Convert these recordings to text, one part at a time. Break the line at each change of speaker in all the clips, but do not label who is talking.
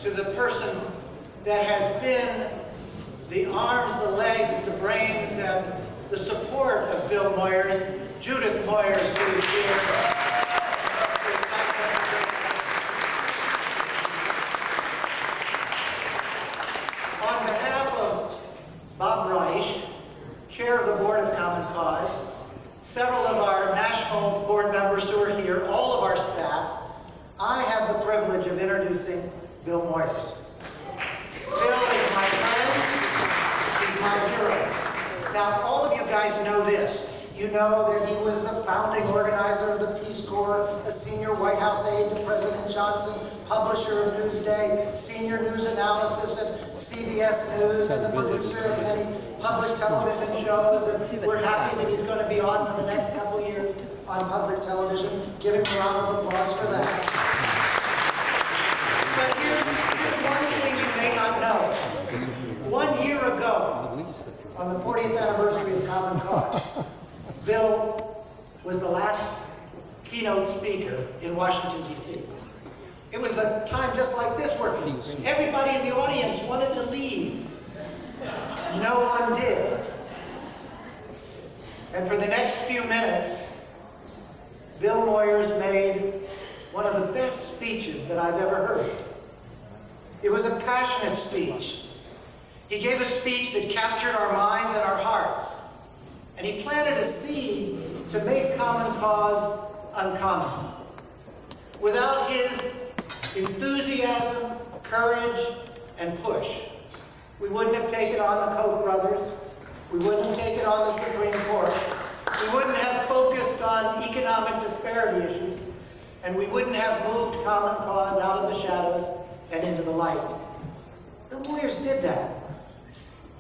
to the person that has been the arms, the legs, the brains, and the support of Bill Moyers, Judith Moyers, who is here. On behalf of Bob Reich, Chair of the Board of Common Cause, several of our national board members who are here, all of our staff, I have the privilege of introducing Bill Moyers. Bill is my friend. He's my hero. Now, all of you guys know this. You know that he was the founding organizer of the Peace Corps, a senior White House aide to President Johnson, publisher of Newsday, senior news analysis at CBS News, and the producer of many public television shows. And we're happy that he's going to be on for the next couple years on public television. Give him a round of applause for that. But here's one thing you may not know. 1 year ago, on the 40th anniversary of Common Cause, Bill was the last keynote speaker in Washington, D.C. It was a time just like this where everybody in the audience wanted to leave. No one did. And for the next few minutes, Bill Moyers made one of the best speeches that I've ever heard. It was a passionate speech. He gave a speech that captured our minds and our hearts. And he planted a seed to make Common Cause uncommon. Without his enthusiasm, courage, and push, we wouldn't have taken on the Koch brothers. We wouldn't have taken on the Supreme Court. We wouldn't have focused on economic disparity issues. And we wouldn't have moved Common Cause out of the shadows and into the light. The Moyers did that.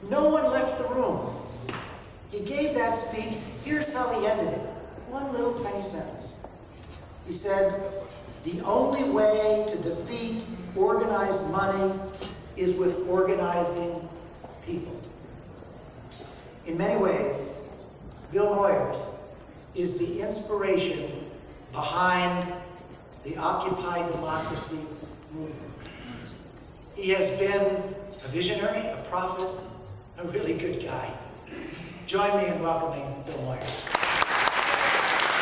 No one left the room. He gave that speech. Here's how he ended it. One little tiny sentence. He said, "The only way to defeat organized money is with organizing people." In many ways, Bill Moyers is the inspiration behind the Occupy Democracy movement. He has been a visionary, a prophet, a really good guy. Join me in welcoming Bill Moyers.